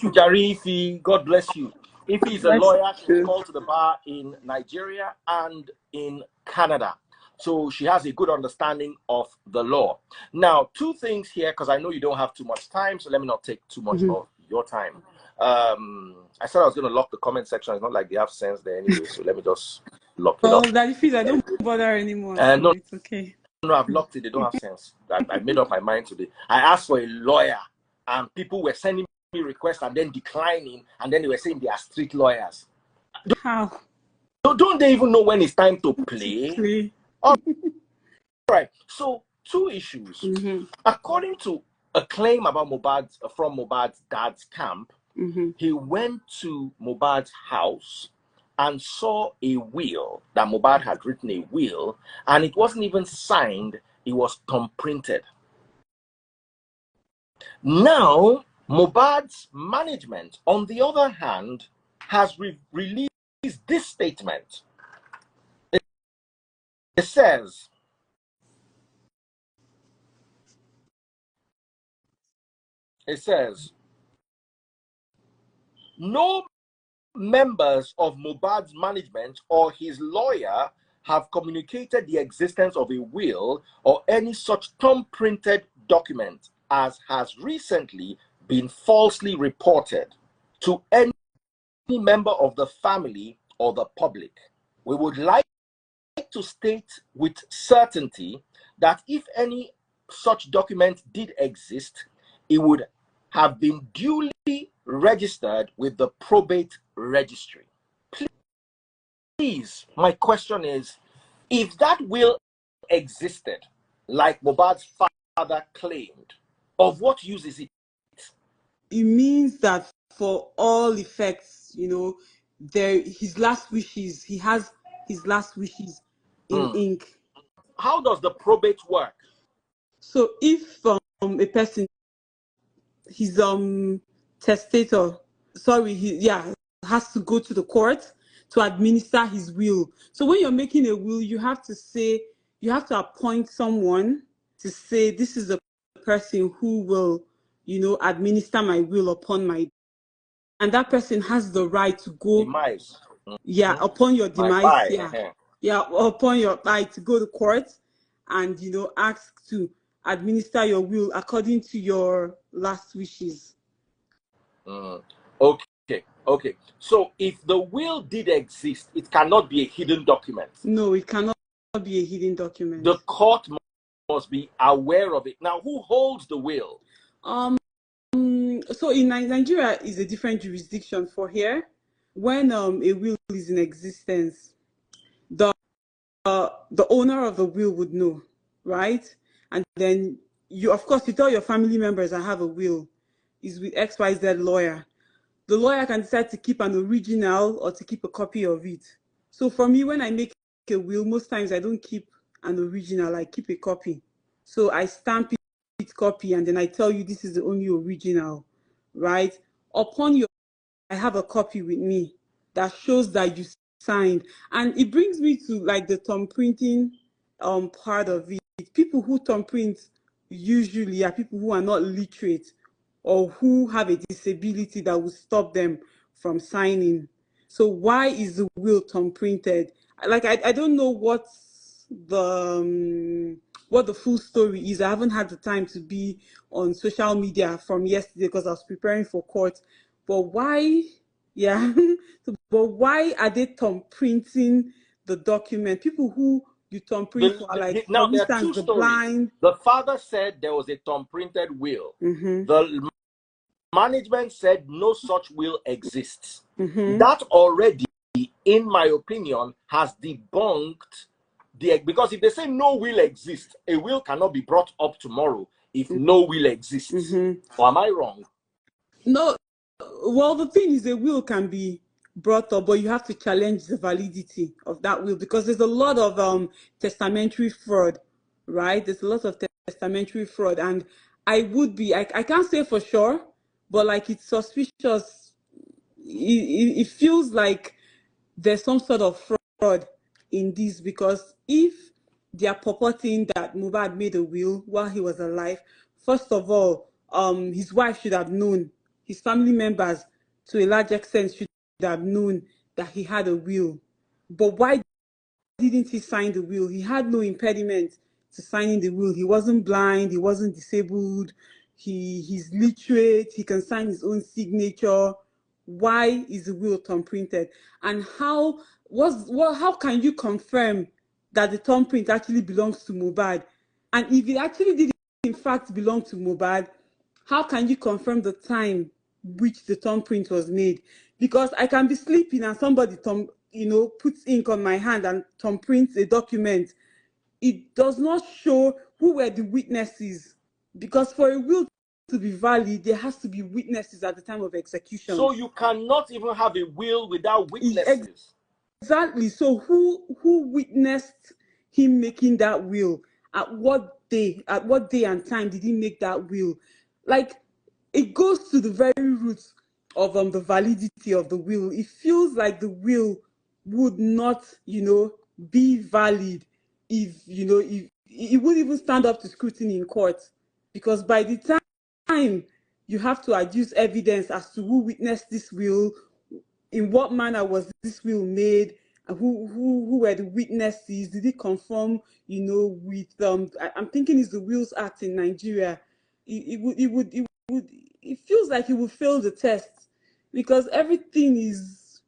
Thank you, Jari Ifi. God bless you. Ifi is a lawyer. She's called to the bar in Nigeria and in Canada. So she has a good understanding of the law. Now, two things here, because I know you don't have too much time, so let me not take too much of your time. I said I was going to lock the comment section. It's not like they have sense there anyway, so let me just lock it up. Daddy Fizz, I don't bother anymore. No, it's okay. No, I've locked it. They don't have sense. I made up my mind today. I asked for a lawyer, and people were sending me requests and then declining, and then they were saying they are street lawyers. How? Don't they even know when it's time to play? All right. So, two issues. According to a claim about MohBad's from MohBad's dad's camp, he went to MohBad's house and saw a will that MohBad had written a will, and it wasn't even signed. It was thumbprinted. Now, MohBad's management, on the other hand, has released this statement. It says, no members of MohBad's management or his lawyer have communicated the existence of a will or any such thumb-printed document as has recently been falsely reported to any member of the family or the public. We would like to state with certainty that if any such document did exist, it would have been duly registered with the probate registry. Please, my question is, if that will existed, like MohBad's father claimed, of what use is it? It means that for all effects, his last wishes, he has his last wishes in ink. How does the probate work? So if a person, his testator, has to go to the court to administer his will. So when you're making a will, you have to appoint someone to say, this is the person who will, administer my will upon my, and that person has the right to go, demise. Upon your demise, upon your right to go to court and, ask to administer your will according to your last wishes. Okay. So if the will did exist, it cannot be a hidden document. No, it cannot be a hidden document. The court must be aware of it. Now, who holds the will? So in Nigeria is a different jurisdiction. For here, when a will is in existence, the owner of the will would know, right? And then you tell your family members, I have a will, is with XYZ lawyer. The lawyer can decide to keep an original or to keep a copy of it. So for me, when I make a will, most times I don't keep an original, I keep a copy. So I stamp it copy, and then I tell you this is the only original, right? I have a copy with me that shows that you signed. And it brings me to like the thumb printing part of it. People who thumb print usually are people who are not literate or who have a disability that will stop them from signing. So why is the will thumb printed? Like I don't know what the full story is. I haven't had the time to be on social media from yesterday because I was preparing for court. But why? Yeah. But why are they thumb printing the document? People who you thumb print for, like, now for there are instance, two the stories. blind. The father said there was a thumb printed will. The management said no such will exists. That already, in my opinion, has debunked because if they say no will exists, a will cannot be brought up tomorrow if no will exists. Or am I wrong? No. Well, the thing is, a will can be brought up, but you have to challenge the validity of that will, because there's a lot of testamentary fraud, right? There's a lot of testamentary fraud, and I can't say for sure, but like it's suspicious. It feels like there's some sort of fraud in this, because if they are purporting that MohBad made a will while he was alive, first of all, his wife should have known his family members, to a large extent, should have known that he had a will. But why didn't he sign the will? He had no impediment to signing the will. He wasn't blind, he wasn't disabled, he's literate, he can sign his own signature. Why is the will thumbprinted? And how can you confirm that the thumbprint actually belongs to Mohbad? And if it actually did in fact belong to Mohbad, how can you confirm the time which the thumbprint was made? Because I can be sleeping and somebody puts ink on my hand and thumbprints a document. It does not show who were the witnesses, because for a will to be valid, there has to be witnesses at the time of execution. So you cannot even have a will without witnesses. Exactly. So who witnessed him making that will? At what day? At what day and time did he make that will? Like, it goes to the very roots of the validity of the will. It feels like the will would not, be valid if it wouldn't even stand up to scrutiny in court, because by the time you have to adduce evidence as to who witnessed this will, in what manner was this will made, who were the witnesses, did it conform with I'm thinking it's the Wills Act in Nigeria. It feels like it would fail the test, because everything it's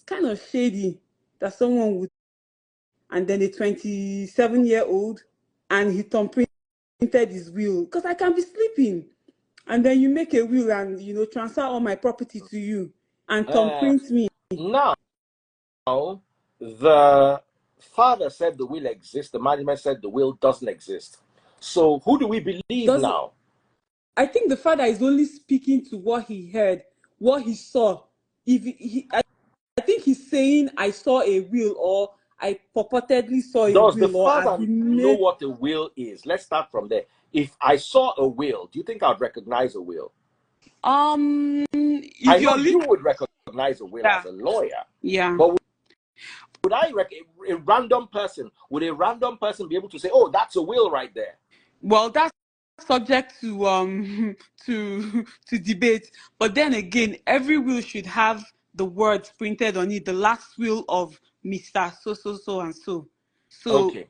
kind of shady that someone would, and then a 27-year-old, and he thumbprinted his will. Because I can be sleeping and then you make a will and transfer all my property to you and thumbprint me. Now, the father said the will exists, the management said the will doesn't exist. So who do we believe now? I think the father is only speaking to what he heard, what he saw. I think he's saying, I saw a will, or I purportedly saw a will. Does the father know what a will is? Let's start from there. If I saw a will, do you think I'd recognize a will? I know you would recognize a will as a lawyer. Yeah. But would a random person be able to say, oh, that's a will right there? Well, that's subject to to debate. But then again, every will should have the words printed on it, the last will of Mr. So and so. So okay.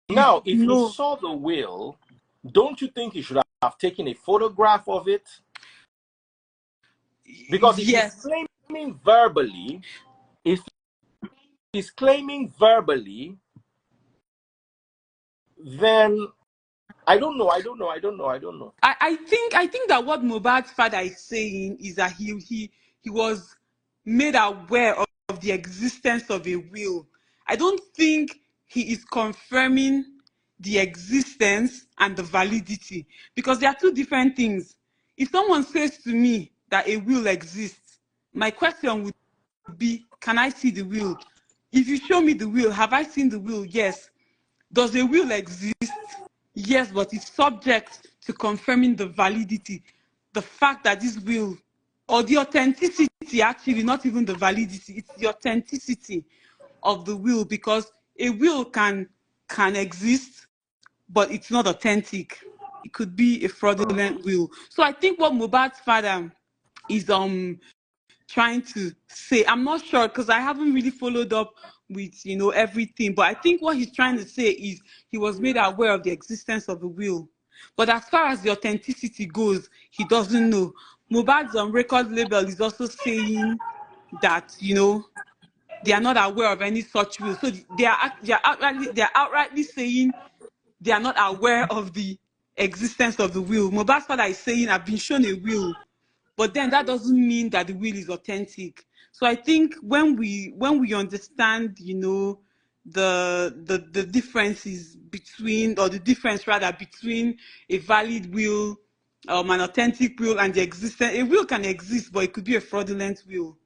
Now, if he saw the will, don't you think he should have taken a photograph of it? Because if he's claiming verbally, then I don't know. I think that what MohBad's father is saying is that he was made aware of the existence of a will. I don't think he is confirming the existence and the validity, because there are two different things. If someone says to me that a will exists, my question would be, can I see the will? If you show me the will, have I seen the will? Yes. Does a will exist? Yes, but it's subject to confirming the validity, the fact that this will, or the authenticity, actually, not even the validity, it's the authenticity of the will, because a will can exist, but it's not authentic. It could be a fraudulent will. So I think what MohBad's father is trying to say, I'm not sure because I haven't really followed up with everything, but I think what he's trying to say is he was made aware of the existence of the will, but as far as the authenticity goes, he doesn't know. MohBad's record label is also saying that they are not aware of any such will, so they are outrightly saying they are not aware of the existence of the will. MohBad's father is saying, I've been shown a will, but then that doesn't mean that the will is authentic. So I think when we understand, the differences between, or the difference rather between a valid will, an authentic will, and the existence, a will can exist, but it could be a fraudulent will,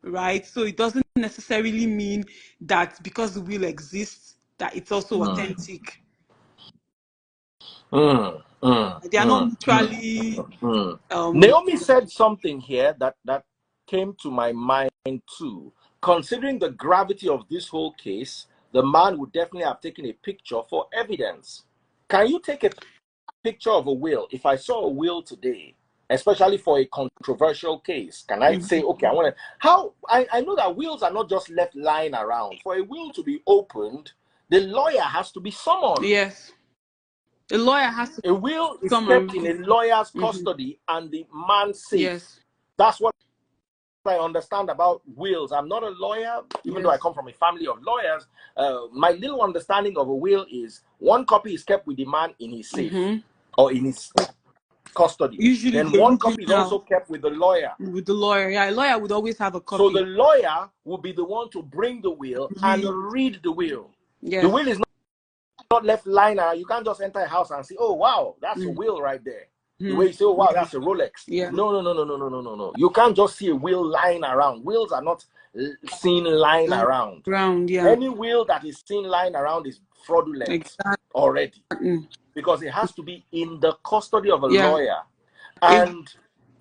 right? So it doesn't necessarily mean that because the will exists, that it's also authentic. They are not mutually. Naomi said something here that came to my mind too. Considering the gravity of this whole case, the man would definitely have taken a picture for evidence. Can you take a picture of a will? If I saw a will today especially for a controversial case? Can I say, okay, I know that wills are not just left lying around. For a will to be opened, the lawyer has to be summoned. Yes. A lawyer has to A will is come kept and in a lawyer's custody and the man safe. yes. That's what I understand about wills. I'm not a lawyer, even though I come from a family of lawyers. My little understanding of a will is one copy is kept with the man in his safe or in his custody. Usually Then the one copy is original also kept with the lawyer. with the lawyer. Yeah, a lawyer would always have a So copy. the lawyer will be the one to bring the will and read the will. Yes. The will is not left lying around. You can't just enter a house and say, oh, wow, that's a will right there. The way you say, oh, wow, that's a Rolex. Yeah. No. You can't just see a will lying around. Wills are not seen lying around. Yeah. Any will that is seen lying around is fraudulent already. Because it has to be in the custody of a lawyer. And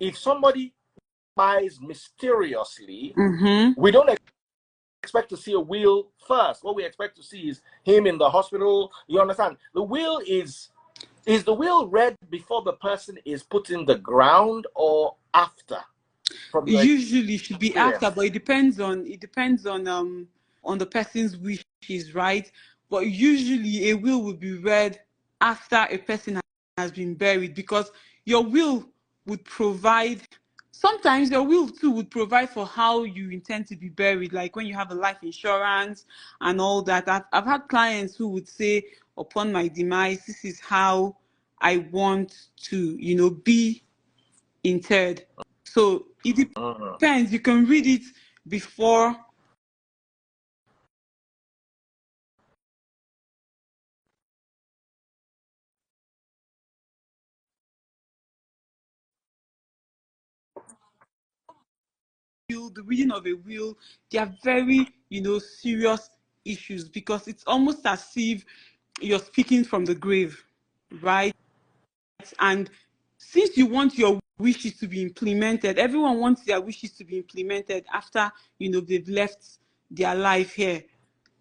if somebody dies mysteriously, we don't expect to see a will first. What we expect to see is him in the hospital. You understand? The will is the will read before the person is put in the ground or after? Usually should be after, but it depends on the person's wishes, right? But usually a will will be read after a person has been buried, because your will would provide, sometimes your will too would provide for how you intend to be buried, like when you have a life insurance and all that. I've had clients who would say, upon my demise, this is how I want to, be interred. So it depends. You can read it before. The reading of a will, they are very, serious issues, because it's almost as if you're speaking from the grave, right? And since you want your wishes to be implemented, everyone wants their wishes to be implemented after, they've left their life here.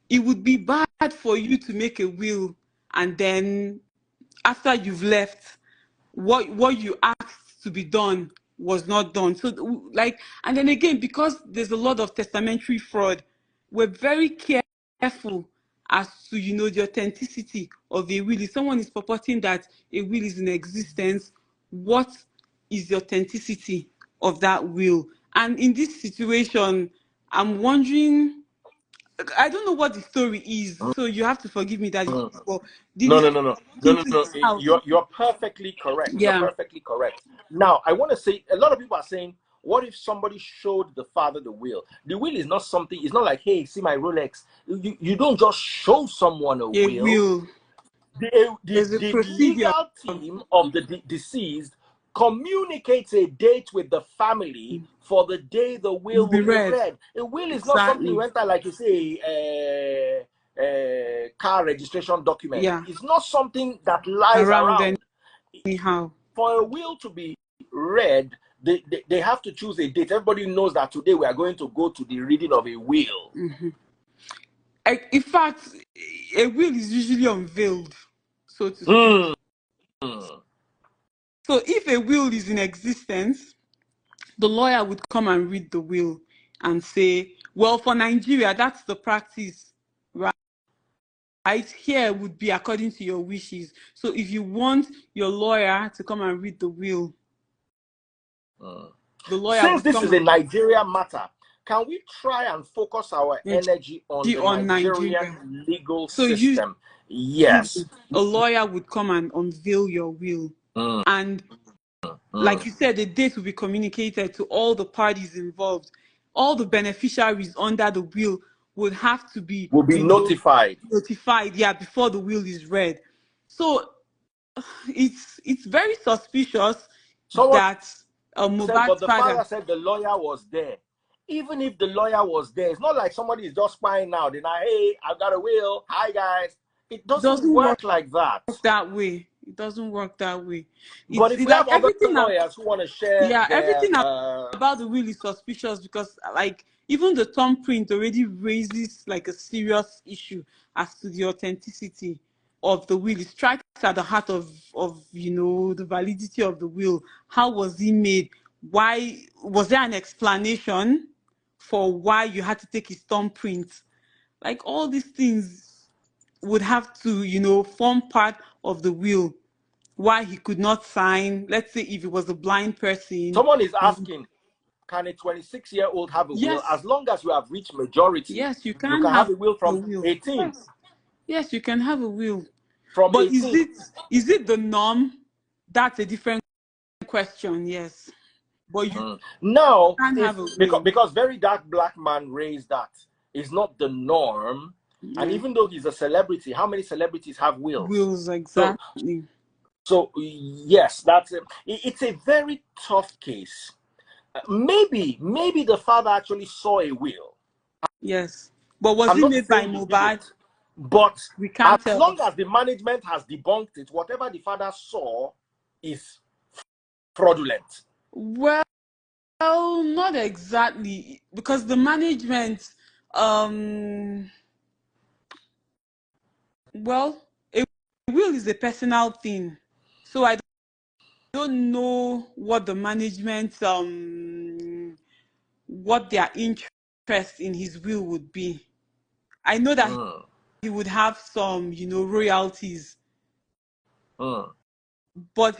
It would be bad for you to make a will and then after you've left, what you asked to be done was not done. So and then again, because there's a lot of testamentary fraud, we're very careful as to the authenticity of a will. If someone is purporting that a will is in existence, what is the authenticity of that will? And in this situation, I'm wondering, I don't know what the story is, so you have to forgive me that. But No. You're perfectly correct. Yeah. You're perfectly correct. Now, I want to say, a lot of people are saying, what if somebody showed the father the will? The will is not something, it's not like, hey, see my Rolex. You don't just show someone a will. The legal team of the deceased communicates a date with the family for the day the will will be read. A will is not something you enter, like you say, car registration document. It's not something that lies around. Anyhow. For a will to be read, they have to choose a date. Everybody knows that today we are going to go to the reading of a will. In fact, a will is usually unveiled, so to speak. So if a will is in existence, the lawyer would come and read the will and say, well, for Nigeria, that's the practice, right? Here would be according to your wishes. So if you want your lawyer to come and read the will, the lawyer since this is a Nigeria matter, can we try and focus our energy on the Nigerian legal system? Yes. A lawyer would come and unveil your will. And like you said, the date will be communicated to all the parties involved. All the beneficiaries under the will would have to be notified. Before the will is read. So it's very suspicious that MohBad's but the father said the lawyer was there. Even if the lawyer was there, it's not like somebody is just spying now. They're not, hey, I've got a will. Hi, guys. It doesn't work like that. It doesn't work that way. But if we have other lawyers who want to share everything about the will is suspicious, because even the thumbprint already raises a serious issue as to the authenticity of the will. It strikes at the heart of the validity of the will. How was he made? Why was there an explanation for why you had to take his thumbprint? Like all these things would have to form part of the will. Why he could not sign, let's say if he was a blind person. Someone is asking, can a 26-year-old have a will? Yes. As long as you have reached majority, Yes, you you can can have have a will a from will. 18. Yes, you can have a will. From But 18. is it the norm? That's a different question, yes. But you Now, can if have a will. because Very Dark Black Man raised that is not the norm, and Yeah. even though he's a celebrity, how many celebrities have wills? Wills, exactly. So yes, it's a very tough case. Maybe the father actually saw a will. Yes. But was I'm it not made by saying he MohBad? didn't, but We as can't tell. long as the management has debunked it, whatever the father saw is fraudulent. Well, not exactly. Because the management, well, a will is a personal thing. So I don't know what the management, what their interest in his will would be. I know that he would have some, royalties, but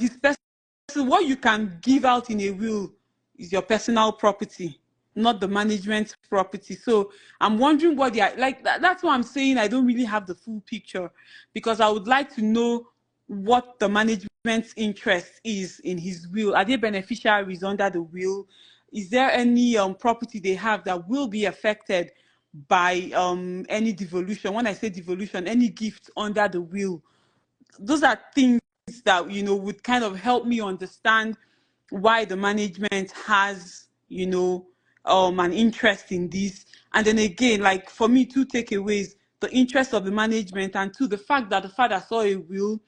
what you can give out in a will is your personal property, not the management's property. So I'm wondering what they are like. That's why I'm saying I don't really have the full picture, because I would like to know what the management's interest is in his will. Are they beneficiaries under the will? Is there any property they have that will be affected by any devolution? When I say devolution, any gift under the will. Those are things that would kind of help me understand why the management has an interest in this. And then again, like for me, two takeaways: the interest of the management, and two, the fact that the father saw a will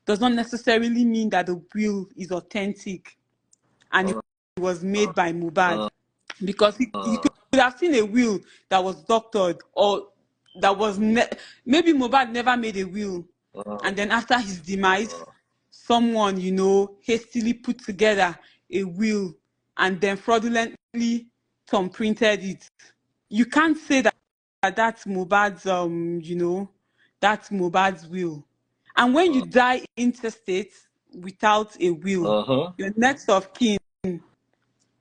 does not necessarily mean that the will is authentic and it was made by MohBad, because he could have seen a will that was doctored, or that was maybe MohBad never made a will, and then after his demise, someone hastily put together a will and then fraudulently thumbprinted it. You can't say that that's MohBad's that's MohBad's will. And when you die intestate without a will, your next of kin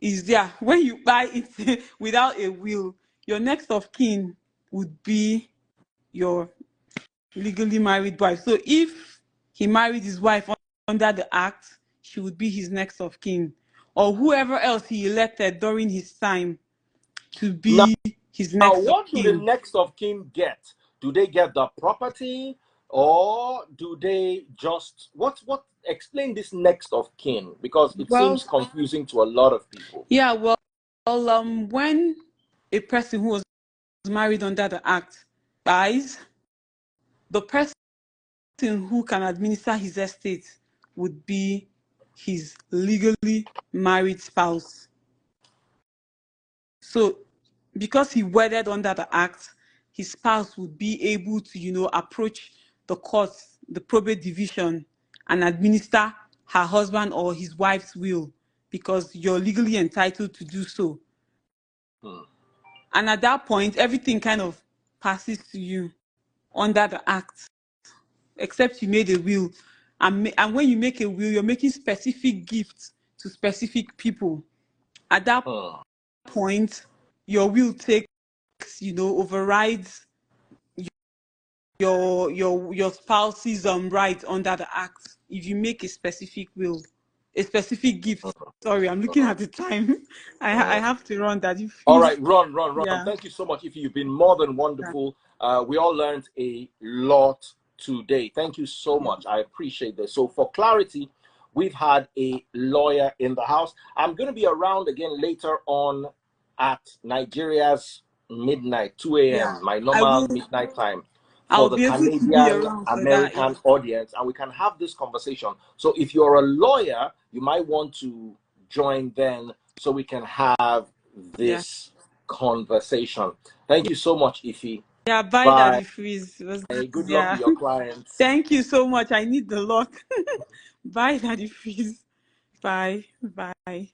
is there. When you buy it without a will, your next of kin would be your legally married wife. So if he married his wife under the act, she would be his next of kin, or whoever else he elected during his time to be his Now, next of what do the kin. next of kin get? Do they get the property, or do they just what? Explain this next of kin, because it seems Well, confusing to a lot of people. yeah, well, when a person who was married under the act dies, the person who can administer his estate would be his legally married spouse. So because he wedded under the act, his spouse would be able to, approach the court, the probate division, and administer her husband or his wife's will, because you're legally entitled to do so. And at that point, everything kind of passes to you under the act, except you made a will. And when you make a will, you're making specific gifts to specific people. At that point, your will takes, overrides your spouse's right under the act. If you make a specific will, a specific gift. Sorry, I'm looking at the time. I have to run that. All right, run. Yeah. Thank you so much, Ify. You've been more than wonderful. We all learned a lot today. Thank you so much. I appreciate this. So for clarity, we've had a lawyer in the house. I'm going to be around again later on at Nigeria's midnight, 2 a.m., Yeah. my normal midnight time, for I'll the be able to be Canadian around for that. American audience, and we can have this conversation. So if you're a lawyer, you might want to join then, so we can have this conversation. Thank you so much, Ify. Yeah, bye, Bye. Daddy Freeze. It was Good nice. luck Yeah. with your clients. Thank you so much. I need the luck. Bye, Daddy Freeze. Bye. Bye.